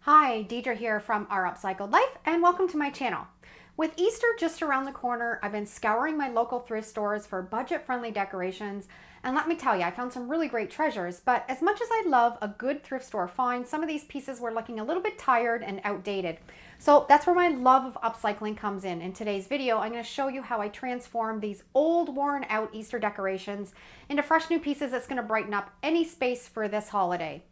Hi, Deidre here from Our Upcycled Life, and welcome to my channel. With Easter just around the corner, I've been scouring my local thrift stores for budget-friendly decorations, and let me tell you, I found some really great treasures, but as much as I love a good thrift store find, some of these pieces were looking a little bit tired and outdated. So that's where my love of upcycling comes in. In today's video, I'm going to show you how I transform these old, worn-out Easter decorations into fresh new pieces that's going to brighten up any space for this holiday.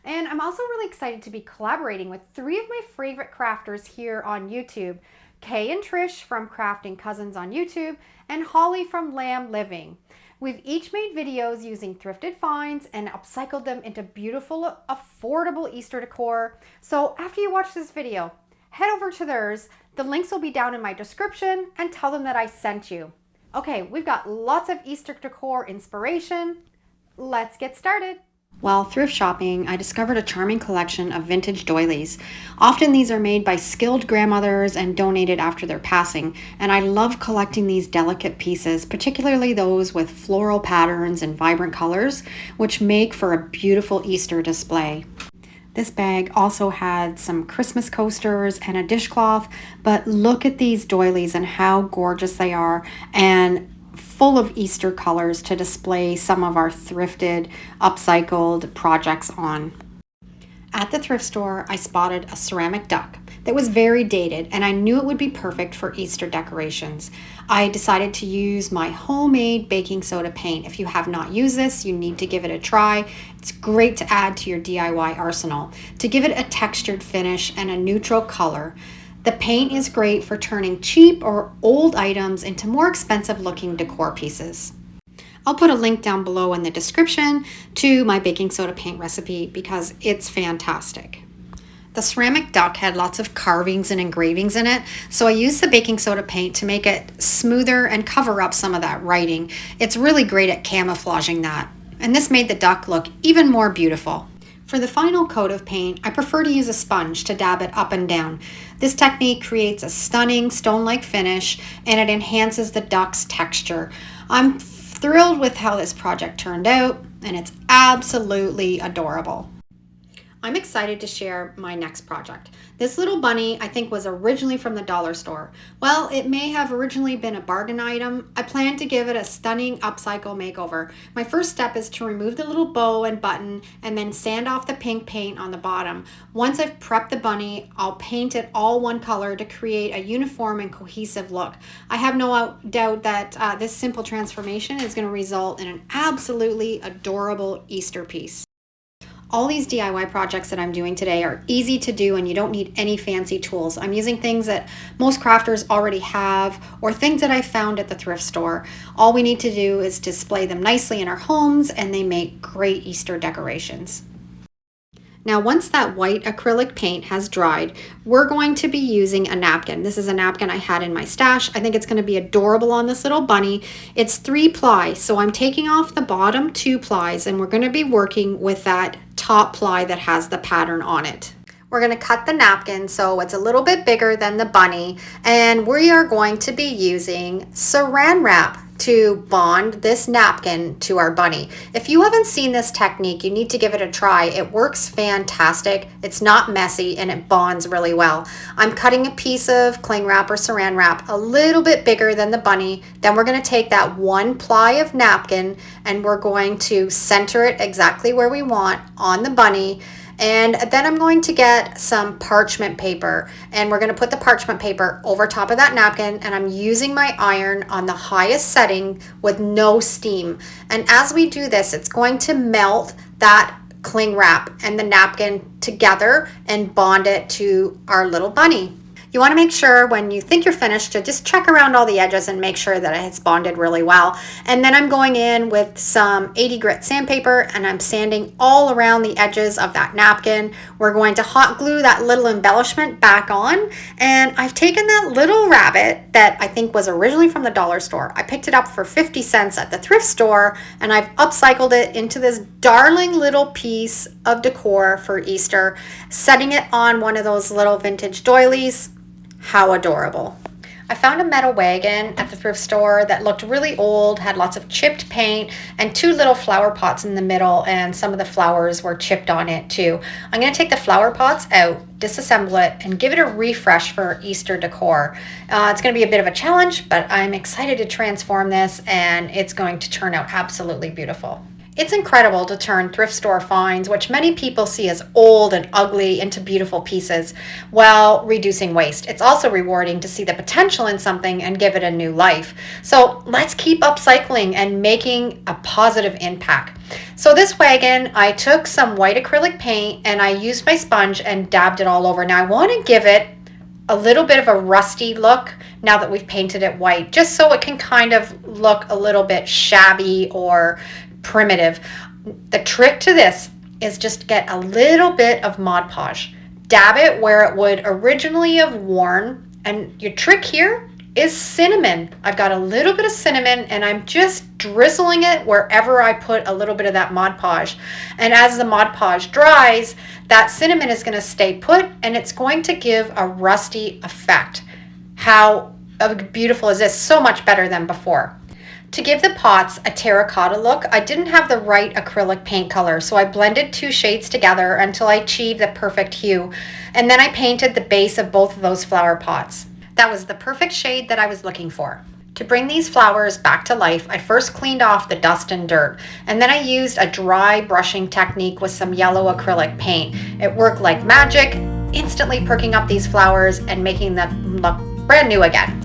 And I'm also really excited to be collaborating with three of my favorite crafters here on YouTube. Kay and Trish from Crafting Cousins on YouTube, and Holly from Lamb Living. We've each made videos using thrifted finds and upcycled them into beautiful, affordable Easter decor. So after you watch this video, head over to theirs. The links will be down in my description, and tell them that I sent you. Okay, we've got lots of Easter decor inspiration. Let's get started. While thrift shopping, I discovered a charming collection of vintage doilies. Often these are made by skilled grandmothers and donated after their passing, and I love collecting these delicate pieces, particularly those with floral patterns and vibrant colors, which make for a beautiful Easter display. This bag also had some Christmas coasters and a dishcloth, but look at these doilies and how gorgeous they are, and full of Easter colors to display some of our thrifted, upcycled projects on. At the thrift store, I spotted a ceramic duck that was very dated, and I knew it would be perfect for Easter decorations. I decided to use my homemade baking soda paint. If you have not used this, you need to give it a try. It's great to add to your DIY arsenal to give it a textured finish and a neutral color. The paint is great for turning cheap or old items into more expensive looking decor pieces. I'll put a link down below in the description to my baking soda paint recipe because it's fantastic. The ceramic duck had lots of carvings and engravings in it, so I used the baking soda paint to make it smoother and cover up some of that writing. It's really great at camouflaging that, and this made the duck look even more beautiful. For the final coat of paint, I prefer to use a sponge to dab it up and down. This technique creates a stunning stone-like finish, and it enhances the duck's texture. I'm thrilled with how this project turned out, and it's absolutely adorable. I'm excited to share my next project. This little bunny I think was originally from the dollar store. Well, it may have originally been a bargain item. I plan to give it a stunning upcycle makeover. My first step is to remove the little bow and button and then sand off the pink paint on the bottom. Once I've prepped the bunny, I'll paint it all one color to create a uniform and cohesive look. I have no doubt that this simple transformation is going to result in an absolutely adorable Easter piece. All these DIY projects that I'm doing today are easy to do, and you don't need any fancy tools. I'm using things that most crafters already have or things that I found at the thrift store. All we need to do is display them nicely in our homes, and they make great Easter decorations. Now, once that white acrylic paint has dried, we're going to be using a napkin. This is a napkin I had in my stash. I think it's going to be adorable on this little bunny. It's 3 ply, so I'm taking off the bottom 2 plies, and we're going to be working with that top ply that has the pattern on it. We're going to cut the napkin so it's a little bit bigger than the bunny, and we are going to be using saran wrap to bond this napkin to our bunny. If you haven't seen this technique, you need to give it a try. It works fantastic. It's not messy, and it bonds really well. I'm cutting a piece of cling wrap or saran wrap a little bit bigger than the bunny. Then we're going to take that 1 ply of napkin and we're going to center it exactly where we want on the bunny. And then I'm going to get some parchment paper, and we're going to put the parchment paper over top of that napkin, and I'm using my iron on the highest setting with no steam. And as we do this, it's going to melt that cling wrap and the napkin together and bond it to our little bunny. You want to make sure when you think you're finished to just check around all the edges and make sure that it's bonded really well. And then I'm going in with some 80 grit sandpaper, and I'm sanding all around the edges of that napkin. We're going to hot glue that little embellishment back on, and I've taken that little rabbit that I think was originally from the dollar store. I picked it up for 50 cents at the thrift store, and I've upcycled it into this darling little piece of decor for Easter, setting it on one of those little vintage doilies. How adorable. I found a metal wagon at the thrift store that looked really old, had lots of chipped paint, and two little flower pots in the middle, and some of the flowers were chipped on it too. I'm going to take the flower pots out, disassemble it, and give it a refresh for Easter decor. It's going to be a bit of a challenge, but I'm excited to transform this, and it's going to turn out absolutely beautiful. It's incredible to turn thrift store finds, which many people see as old and ugly, into beautiful pieces while reducing waste. It's also rewarding to see the potential in something and give it a new life. So let's keep upcycling and making a positive impact. So this wagon, I took some white acrylic paint and I used my sponge and dabbed it all over. Now I want to give it a little bit of a rusty look now that we've painted it white, just so it can kind of look a little bit shabby or primitive. The trick to this is just get a little bit of Mod Podge. Dab it where it would originally have worn, and your trick here is cinnamon. I've got a little bit of cinnamon and I'm just drizzling it wherever I put a little bit of that Mod Podge. And as the Mod Podge dries, that cinnamon is going to stay put and it's going to give a rusty effect. How beautiful is this? So much better than before. To give the pots a terracotta look, I didn't have the right acrylic paint color, so I blended two shades together until I achieved the perfect hue, and then I painted the base of both of those flower pots. That was the perfect shade that I was looking for. To bring these flowers back to life, I first cleaned off the dust and dirt, and then I used a dry brushing technique with some yellow acrylic paint. It worked like magic, instantly perking up these flowers and making them look brand new again.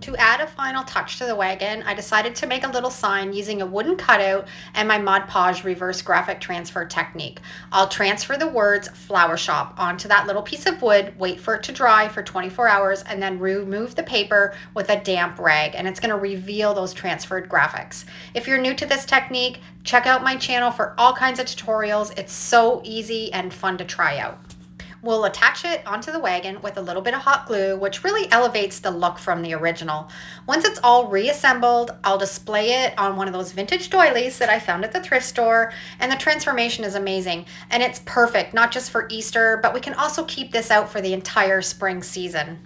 To add a final touch to the wagon, I decided to make a little sign using a wooden cutout and my Mod Podge reverse graphic transfer technique. I'll transfer the words flower shop onto that little piece of wood, wait for it to dry for 24 hours, and then remove the paper with a damp rag, and it's going to reveal those transferred graphics. If you're new to this technique, check out my channel for all kinds of tutorials. It's so easy and fun to try out. We'll attach it onto the wagon with a little bit of hot glue, which really elevates the look from the original. Once it's all reassembled, I'll display it on one of those vintage doilies that I found at the thrift store, and the transformation is amazing. And it's perfect, not just for Easter, but we can also keep this out for the entire spring season.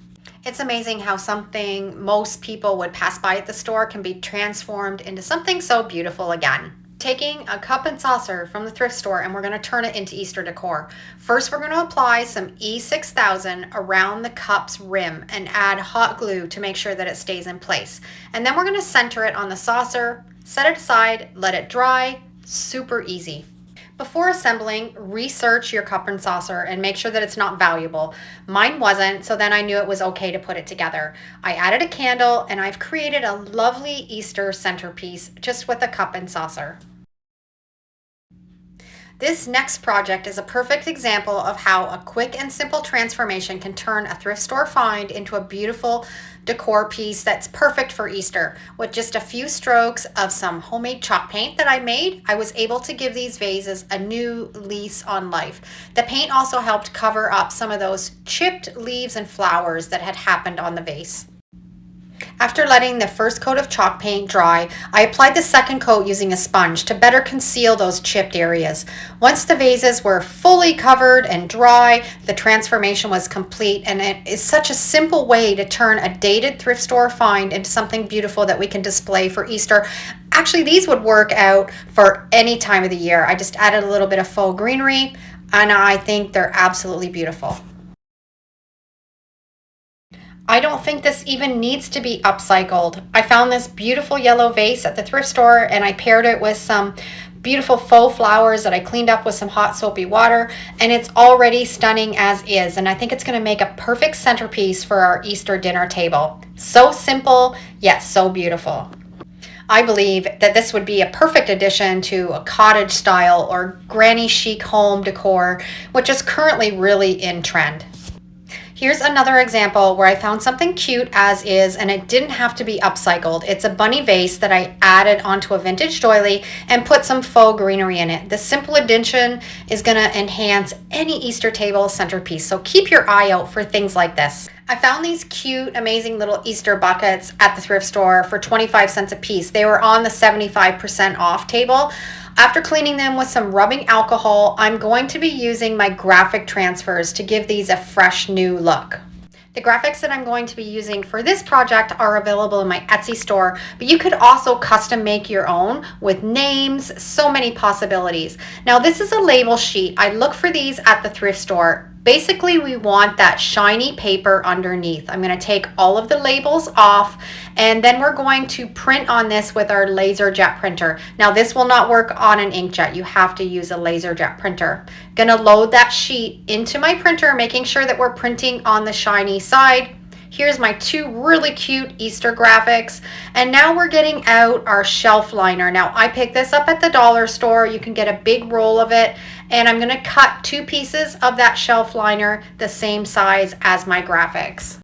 It's amazing how something most people would pass by at the store can be transformed into something so beautiful again. Taking a cup and saucer from the thrift store, and we're going to turn it into Easter decor. First, we're going to apply some E6000 around the cup's rim and add hot glue to make sure that it stays in place. And then we're going to center it on the saucer, set it aside, let it dry. Super easy. Before assembling, research your cup and saucer and make sure that it's not valuable. Mine wasn't, so then I knew it was okay to put it together. I added a candle and I've created a lovely Easter centerpiece just with a cup and saucer. This next project is a perfect example of how a quick and simple transformation can turn a thrift store find into a beautiful decor piece that's perfect for Easter. With just a few strokes of some homemade chalk paint that I made, I was able to give these vases a new lease on life. The paint also helped cover up some of those chipped leaves and flowers that had happened on the vase. After letting the first coat of chalk paint dry, I applied the second coat using a sponge to better conceal those chipped areas. Once the vases were fully covered and dry, the transformation was complete, and it is such a simple way to turn a dated thrift store find into something beautiful that we can display for Easter. Actually, these would work out for any time of the year. I just added a little bit of faux greenery, and I think they're absolutely beautiful. I don't think this even needs to be upcycled. I found this beautiful yellow vase at the thrift store and I paired it with some beautiful faux flowers that I cleaned up with some hot soapy water, and it's already stunning as is, and I think it's going to make a perfect centerpiece for our Easter dinner table. So simple, yet so beautiful. I believe that this would be a perfect addition to a cottage style or granny chic home decor, which is currently really in trend. Here's another example where I found something cute as is, and it didn't have to be upcycled. It's a bunny vase that I added onto a vintage doily and put some faux greenery in it. This simple addition is going to enhance any Easter table centerpiece, so keep your eye out for things like this. I found these cute, amazing little Easter buckets at the thrift store for 25 cents a piece. They were on the 75% off table. After cleaning them with some rubbing alcohol, I'm going to be using my graphic transfers to give these a fresh new look. The graphics that I'm going to be using for this project are available in my Etsy store, but you could also custom make your own with names, so many possibilities. Now this is a label sheet. I look for these at the thrift store. Basically, we want that shiny paper underneath. I'm going to take all of the labels off, and then we're going to print on this with our laser jet printer. Now this will not work on an inkjet. You have to use a laser jet printer. Going to load that sheet into my printer, making sure that we're printing on the shiny side. Here's my two really cute Easter graphics. And now we're getting out our shelf liner. Now I picked this up at the dollar store. You can get a big roll of it. And I'm going to cut 2 pieces of that shelf liner the same size as my graphics.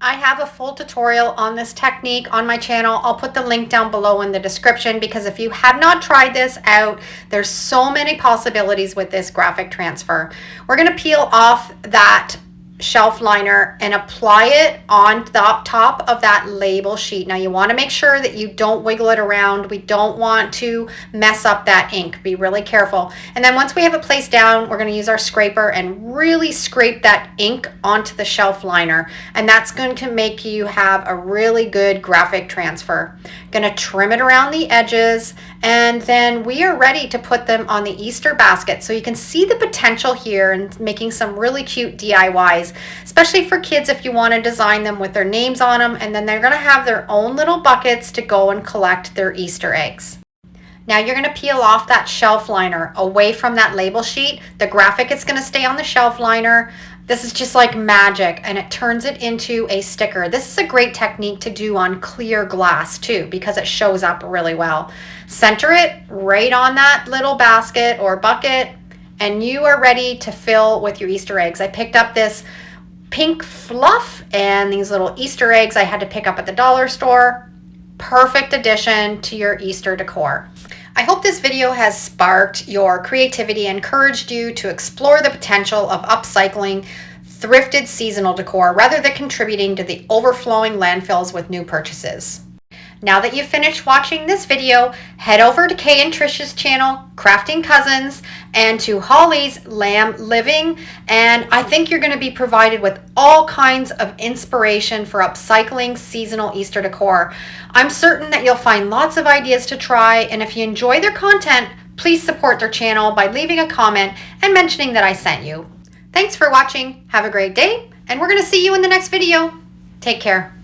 I have a full tutorial on this technique on my channel. I'll put the link down below in the description, because if you have not tried this out, there's so many possibilities with this graphic transfer. We're going to peel off that shelf liner and apply it on the top of that label sheet. Now you want to make sure that you don't wiggle it around. We don't want to mess up that ink. Be really careful. And then once we have it placed down, we're going to use our scraper and really scrape that ink onto the shelf liner. And that's going to make you have a really good graphic transfer. Going to trim it around the edges, and then we are ready to put them on the Easter basket. So you can see the potential here in making some really cute DIYs, especially for kids if you want to design them with their names on them, and then they're going to have their own little buckets to go and collect their Easter eggs. Now you're going to peel off that shelf liner away from that label sheet. The graphic is going to stay on the shelf liner. This is just like magic, and it turns it into a sticker. This is a great technique to do on clear glass too, because it shows up really well. Center it right on that little basket or bucket, and you are ready to fill with your Easter eggs. I picked up this pink fluff and these little Easter eggs I had to pick up at the dollar store. Perfect addition to your Easter decor. I hope this video has sparked your creativity and encouraged you to explore the potential of upcycling thrifted seasonal decor rather than contributing to the overflowing landfills with new purchases. Now that you've finished watching this video, head over to Kay and Trish's channel, Crafting Cousins, and to Holly's Lamb Living, and I think you're going to be provided with all kinds of inspiration for upcycling seasonal Easter decor. I'm certain that you'll find lots of ideas to try, and if you enjoy their content, please support their channel by leaving a comment and mentioning that I sent you. Thanks for watching. Have a great day, and we're going to see you in the next video. Take care.